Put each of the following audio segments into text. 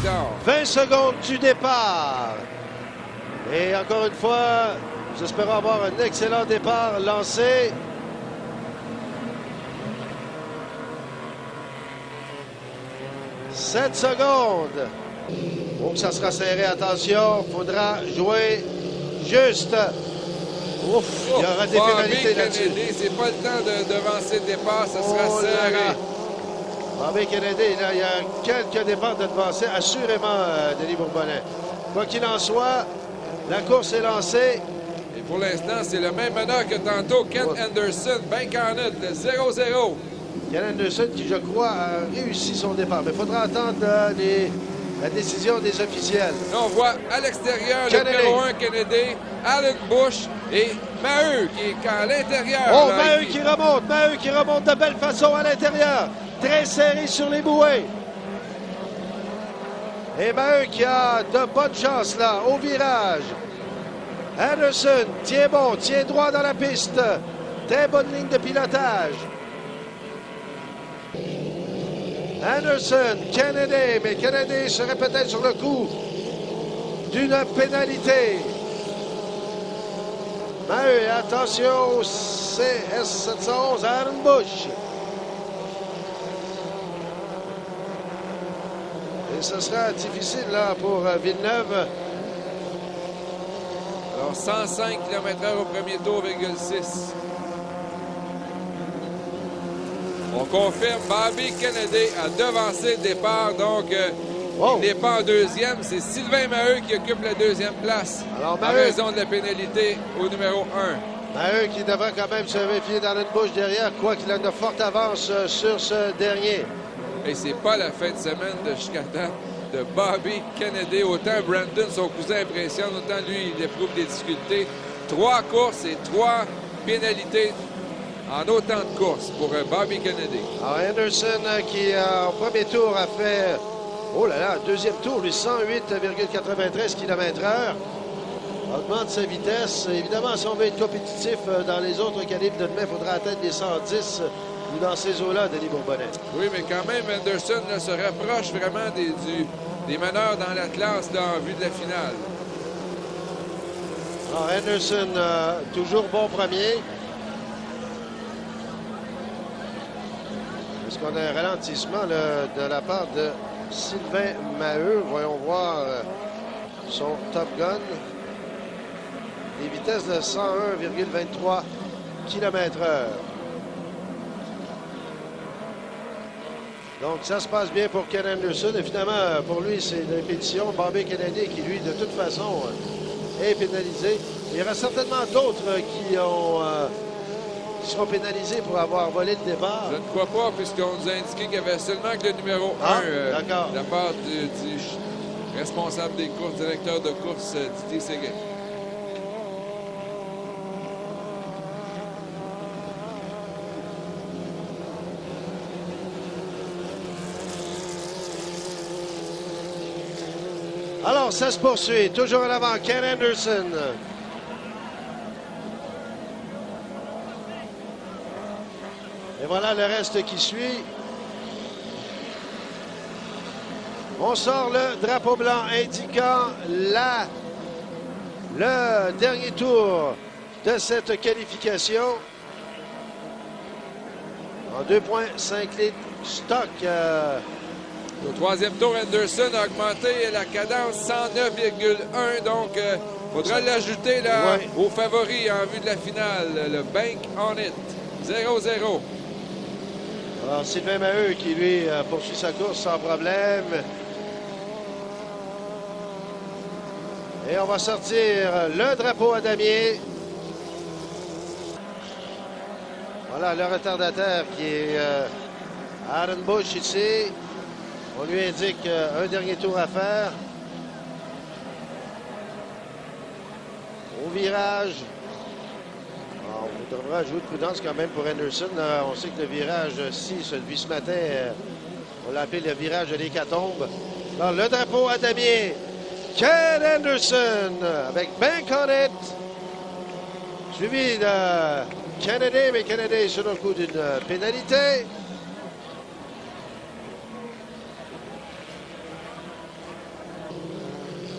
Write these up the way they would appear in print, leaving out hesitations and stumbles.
tard. 20 secondes du départ. Et encore une fois, nous espérons avoir un excellent départ lancé. « 7 secondes. Oh, ça sera serré. Attention, il faudra jouer juste. Ouf, il y aura des pénalités là-dessus. C'est pas le temps de devancer le départ, ça sera serré. Bobby Kennedy, là, il y a quelques départs de devancer, assurément, Denis Bourbonnais. Quoi qu'il en soit, la course est lancée. Et pour l'instant, c'est le même meneur que tantôt, Ken Anderson, Bank on it, le 0-0. Ken Anderson qui, je crois, a réussi son départ. Mais il faudra attendre la décision des officiels. Là, on voit à l'extérieur le numéro 1 Kennedy, Alec Bush et Maheu qui est à l'intérieur. Oh, Maheu qui remonte de belle façon à l'intérieur. Très serré sur les bouées. Et Maheu qui a de bonnes chances là, au virage. Anderson tient bon, tient droit dans la piste. Très bonne ligne de pilotage. Anderson, Kennedy, mais Kennedy serait peut-être sur le coup d'une pénalité. Maheu, attention au CS711, Aaron Bush. Et ce sera difficile là pour Villeneuve. Alors 105 km/h au premier tour, 0,6. On confirme, Bobby Kennedy a devancé le départ, donc il n'est pas en deuxième. C'est Sylvain Maheu qui occupe la deuxième place. Alors, en raison de la pénalité au numéro 1. Maheu qui devrait quand même se méfier dans une bouche derrière, quoiqu'il a de fortes avances sur ce dernier. Et c'est pas la fin de semaine de Chicago de Bobby Kennedy. Autant Brandon, son cousin, impressionne, autant lui, il éprouve des difficultés. 3 courses et 3 pénalités en autant de courses pour Bobby Kennedy. Alors Anderson qui, au premier tour, a fait, oh là là, deuxième tour, lui, 108,93 km/h. Augmente sa vitesse. Évidemment, si on veut être compétitif dans les autres calibres de demain, il faudra atteindre les 110 ou dans ces eaux-là, Denis Bourbonnais. Oui, mais quand même, Anderson là, se rapproche vraiment des meneurs dans l'Atlas en vue de la finale. Alors Anderson, toujours bon premier. Est-ce qu'on a un ralentissement là, de la part de Sylvain Maheu? Voyons voir son Top Gun. Des vitesses de 101,23 km/h. Donc, ça se passe bien pour Ken Anderson. Et finalement, pour lui, c'est une répétition. Bobby Kennedy, qui, lui, de toute façon, est pénalisé. Il y aura certainement d'autres qui seront pénalisés pour avoir volé le départ. Je ne crois pas, puisqu'on nous a indiqué qu'il y avait seulement que le numéro 1 de la part du responsable des courses, directeur de course, Didier Séguin. Alors, ça se poursuit. Toujours en avant, Ken Anderson. Et voilà le reste qui suit. On sort le drapeau blanc indiquant le dernier tour de cette qualification. En 2,5 litres stock. Au troisième tour, Anderson a augmenté la cadence 109,1. Donc, il faudra l'ajouter là aux favoris en vue de la finale. Le Bank on it. 0-0. Alors, Sylvain Maheu qui, lui, poursuit sa course sans problème. Et on va sortir le drapeau à damier. Voilà le retardataire qui est Aaron Bush ici. On lui indique un dernier tour à faire. Au virage. Alors, on devra jouer de prudence quand même pour Anderson. On sait que le virage-ci, celui ce matin, on l'a appelé le virage de l'hécatombe. Alors, le drapeau à damier. Ken Anderson avec Bank on it. Suivi de Kennedy, mais Kennedy sur le coup d'une pénalité.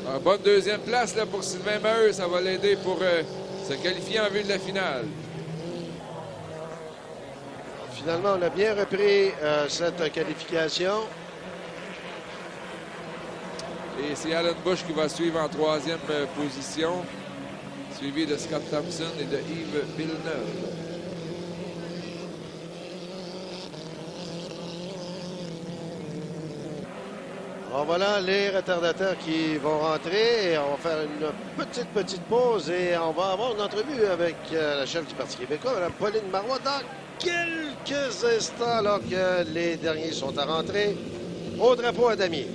En bonne deuxième place là, pour Sylvain Maheu. Ça va l'aider pour se qualifier en vue de la finale. Finalement, on a bien repris cette qualification. Et c'est Alan Bush qui va suivre en troisième position, suivi de Scott Thompson et de Yves Villeneuve. Alors voilà les retardataires qui vont rentrer. Et on va faire une petite pause et on va avoir une entrevue avec la chef du Parti québécois, Mme Pauline Marois, dans quelques instants alors que les derniers sont à rentrer au drapeau à damier.